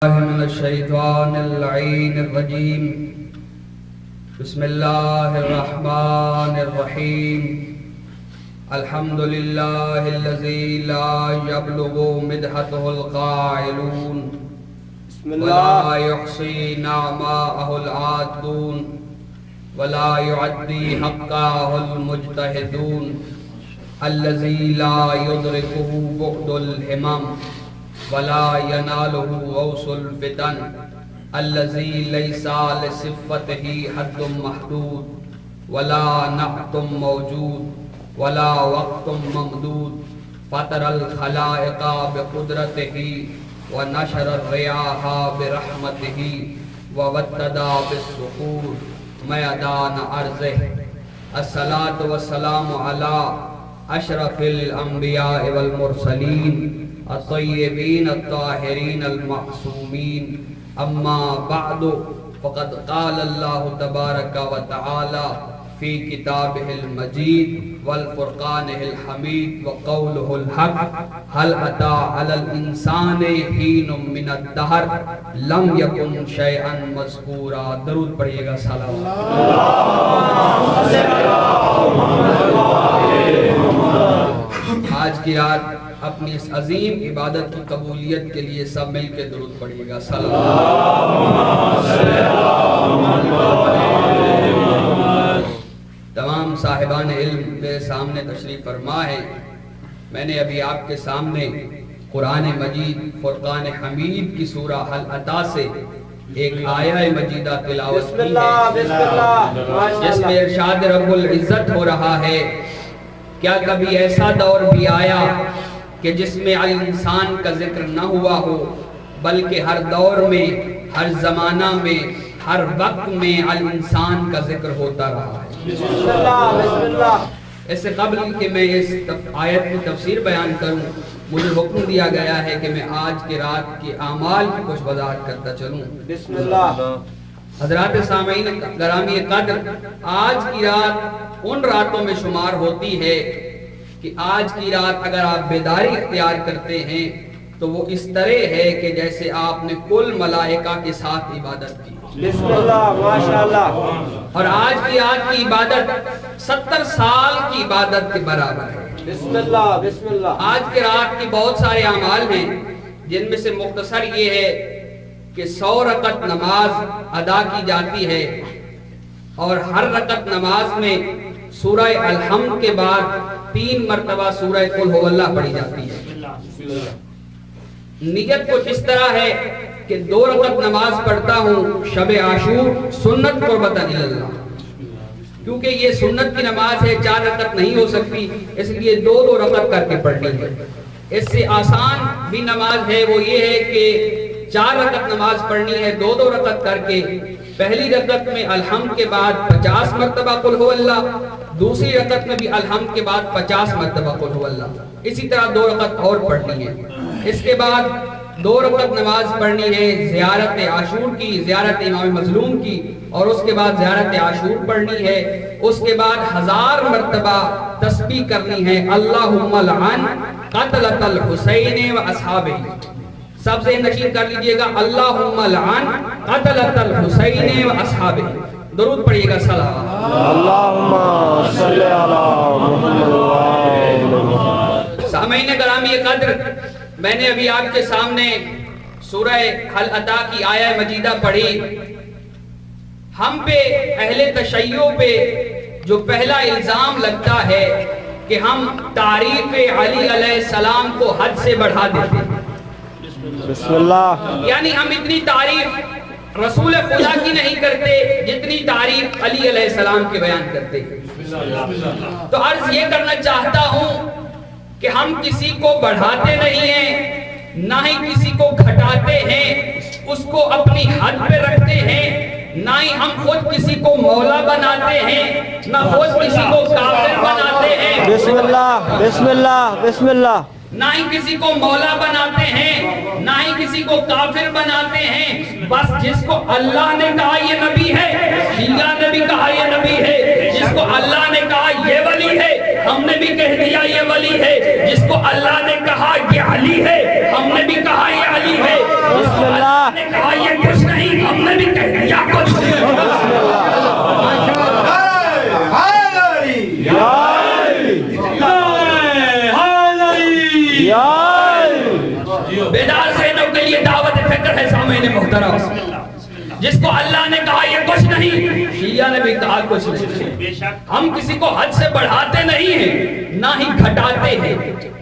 من الشیطان اللعین الرجیم بسم اللہ الرحمن الرحیم الحمدللہ الذی لا یبلغ مدحته القائلون ولا یحصی نعماءه العادون ولا یعدی حقه المجتہدون الذی لا یدرکه بعد الہمم ولا يناله غوث الفتن الذي ليس لصفته حد محدود ولا نعت موجود ولا وقت ممدود فطر الخلائق بقدرته ونشر الرياح برحمته ووتدا بالسحور ميدان ارضه الصلاة والسلام على اشرف الانبیاء والمرسلین الطیبین الطاہرین المعصومین اما بعد فقد قال اللہ تبارک و تعالی فی کتابہ المجید والفرقانہ الحمید وقولہ الحق هل اتی علی الانسان حین من الدہر لم یکن شیئا مذکورا. درود پڑھئے گا. آج کی رات اپنی اس عظیم عبادت کی قبولیت کے لیے سب مل کے درود پڑھیے گا. تمام صاحبان علم کے سامنے تشریف فرما ہے. میں نے ابھی آپ کے سامنے قرآن مجید فرقان حمید کی سورہ حل عطا سے ایک آیہ مجیدہ تلاوت کی ہے جس میں ارشاد رب العزت ہو رہا ہے کیا کبھی ایسا دور بھی آیا کہ جس میں انسان کا ذکر نہ ہوا ہو بلکہ ہر دور میں ہر زمانہ میں ہر وقت میں انسان کا ذکر ہوتا رہا ہے. بسم اللہ. اس سے قبل کہ میں اس آیت کی تفسیر بیان کروں مجھے حکم دیا گیا ہے کہ میں آج کی رات کے اعمال کی کچھ وضاحت کرتا چلوں. بسم اللہ. حضرات سامعین گرامی قدر، آج کی رات ان راتوں میں شمار ہوتی ہے کہ آج کی رات اگر آپ بیداری اختیار کرتے ہیں تو وہ اس طرح ہے کہ جیسے آپ نے کل ملائکہ کے ساتھ عبادت کی. بسم اللہ. ماشاءاللہ. اور آج کی رات کی عبادت 70 سال کی عبادت کے برابر ہے. بسم اللہ. بسم اللہ. آج کی رات کی بہت سارے اعمال ہیں جن میں سے مختصر یہ ہے کہ 100 رکعت نماز ادا کی جاتی ہے اور ہر رکعت نماز میں سورہ الحمد کے بعد 3 مرتبہ سورہ قل هو اللہ پڑھی جاتی ہے. نیت کچھ اس طرح ہے کہ 2 رکعت نماز پڑھتا ہوں شب عاشور سنت قربت اللہ، کیونکہ یہ سنت کی نماز ہے 4 رکعت نہیں ہو سکتی اس لیے 2 رکعت کر کے پڑھنی ہے. اس سے آسان بھی نماز ہے وہ یہ ہے کہ 4 رکعت نماز پڑھنی ہے 2 رکعت کر کے. پہلی رکعت میں الحمد کے بعد 50 مرتبہ قل هو اللہ، دوسری رکعت میں بھی الحمد کے بعد 50 مرتبہ قل هو اللہ. اسی طرح 2 رکعت اور پڑھنی ہے. اس کے بعد 2 رکعت نماز پڑھنی ہے زیارت عاشور کی، زیارت امام مظلوم کی، اور اس کے بعد زیارت عاشور پڑھنی ہے. اس کے بعد 1000 مرتبہ تسبیح کرنی ہے اللہم لعن قتلۃ الحسین و اصحابہ. سب سے نشید کر لیجئے گا اللہم لعن قتلۃ الحسین و اصحابہ. درود پڑھئے گا. اللہم صلی علی محمد. سامعین گرامی قدر، میں نے ابھی آپ کے سامنے سورہ حل عطا کی آیہ مجیدہ پڑھی. ہم پہ اہل تشیع پہ جو پہلا الزام لگتا ہے کہ ہم تعریف علی علیہ السلام کو حد سے بڑھا دیتے ہیں. بسم اللہ. یعنی ہم اتنی تعریف رسول خدا کی نہیں کرتے جتنی تعریف علی علیہ السلام کے بیان کرتے ہیں. تو عرض یہ کرنا چاہتا ہوں کہ ہم کسی کو بڑھاتے نہیں ہیں نہ ہی کسی کو گھٹاتے ہیں، اس کو اپنی حد پہ رکھتے ہیں. نہ ہی ہم خود کسی کو مولا بناتے ہیں نہ خود کسی کو کافر بناتے ہیں. بسم اللہ. بسم اللہ. بسم اللہ. نہ ہی کسی کو مولا بناتے ہیں نہ ہی کسی کو کافر بناتے ہیں. بس جس کو اللہ نے کہا یہ نبی ہے، شیعہ نے بھی کہا یہ نبی ہے. جس کو اللہ نے کہا یہ ولی ہے، ہم نے بھی کہہ دیا یہ ولی ہے. جس کو اللہ نے کہا یہ علی ہے، ہم نے بھی کہا یہ علی ہے. بسم اللہ نے کہا یہ کچھ نہیں، ہم نے بھی کہہ دیا کچھ بیدار ذہنوں کے لیے دعوت فکر ہے سامعین محترم. جس کو اللہ نے کہا یہ کچھ نہیں، شیعہ نے بھی کہا کچھ نہیں. ہم کسی کو حد سے بڑھاتے نہیں ہیں نہ ہی گھٹاتے ہیں،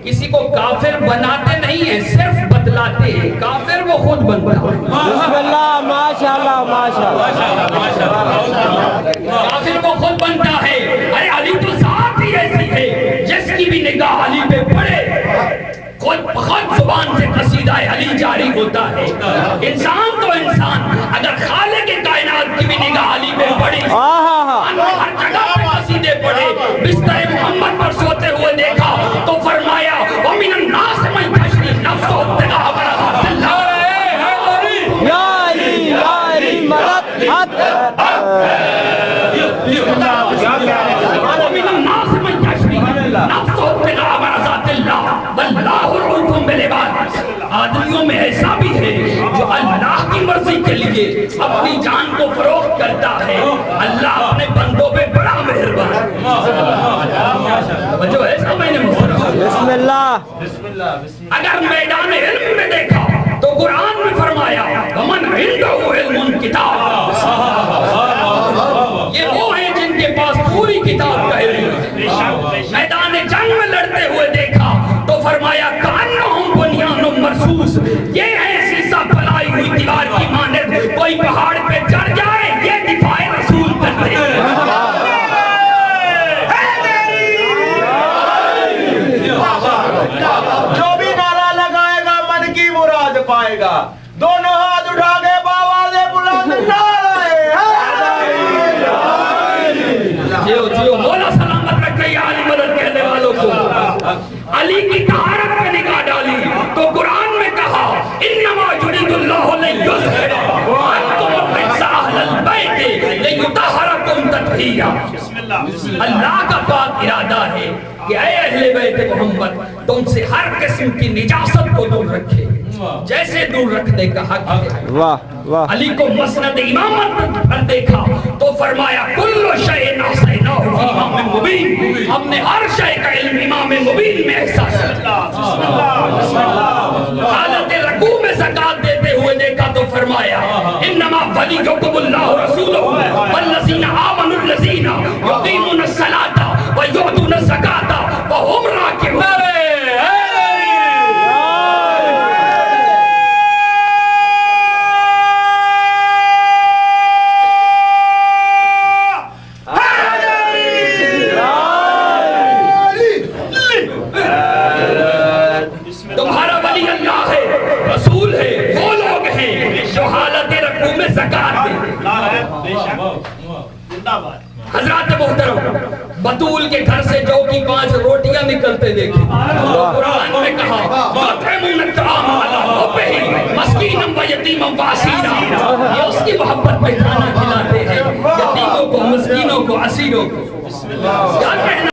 کسی کو کافر بناتے نہیں ہیں، صرف بتلاتے ہیں. کافر وہ خود بنتا ہے. بسم اللہ ماشاءاللہ ماشاءاللہ. کافر وہ خود بنتا ہے. ارے علی تو ذات ہی ایسی ہے جس کی بھی نگاہ علی پہ پڑے خود زبان سے قصیدہ علی جاری ہوتا ہے. انسان تو انسان، اگر خالق کائنات کی بھی نگاہ علی پہ پڑی، ہر جگہ پہ قصیدے پڑے. بستر محمد پر سوتے ہوئے دیکھا تو فرمایا وَمِنَ النَّاسِ مَن يَشْرِي نَفْسَهُ ابْتِغَاءَ مَرْضَاتِ اللَّهِ. یا علی یا علی مدد حد. وَمِنَ النَّاسِ مَن يَشْرِي نَفْسَهُ ابْتِغَاءَ مَرْضَاتِ اللَّهِ وَاللَّهُ رَءُوفٌ بِالْعِبَادِ. آدمیوں میں ایسا بھی ہے جو اللہ کی مرضی کے لیے اپنی جان کو فروخت کرتا ہے. اللہ اپنے بندوں پہ بڑا مہربان ہے. جو ایسا میں نے بسم اللہ. اگر میدان علم میں دیکھا تو قرآن میں فرمایا وَمَنْ عِنْدَهُ عِلْمٌ الْكِتَابِ. یہ وہ ہیں جن کے پاس پوری کتاب کا علم ہے. میدان جنگ میں لڑتے ہوئے دیکھا تو فرمایا کَأَنَّهُمْ بُنْيَانٌ مَرْصُوصٌ. یہ ہے سیسا پھیلائی ہوئی دیوار کی مانند، کوئی پہاڑ پہ چڑھ جائے یہ دفاع رسول کرتے ہیں. جو بھی نعرہ لگائے گا من کی مراد پائے گا. دونوں ہاتھ اٹھا کے باواز بلند جیو مولا سلامت رکھے یا علی مدد کہنے والوں کو. علی کی طہارت پہ نگاہ ڈالی تو قرآن میں کہا انما یرید اللہ لیظہر عنکم الرجس اہل البیت لیطہرکم تطہیرا. اللہ کا پاک ارادہ ہے کہ اے اہل بیت محمد تم سے ہر قسم کی نجاست کو دور رکھے جیسے دور رکھنے کا حق ہے. واہ واہ. علی کو مسند امامت پر دیکھا تو فرمایا کل شیء احصیناہ فی امام مبین. ہم نے ہر شے کا علم امام مبین میں احساس کیا. حالت رکوع میں زکات دیتے ہوئے دیکھا تو فرمایا انما ولیکم اللہ رسولہ والذین آمنوا الذین یقیمون الصلاۃ ویؤتون الزکاۃ وهم راکعون. تمہارا ولی اللہ ہے، رسول ہے، وہ لوگ ہیں جو حالت رکوع میں زکات دیں. حضرات محترم، بطول کے گھر سے جو کی 5 روٹیاں نکلتے دیکھیں. قرآن میں کہا وَأَطْعِمُوا الطَّعَامَ عَلَىٰ حُبِّهِ مَسْكِينًا وَيَتِيمًا وَأَسِيرًا. یہ اس کی محبت میں کھانا کھلاتے ہیں، یتیموں کو، مسکینوں کو، اسیروں کو. کیا کہنا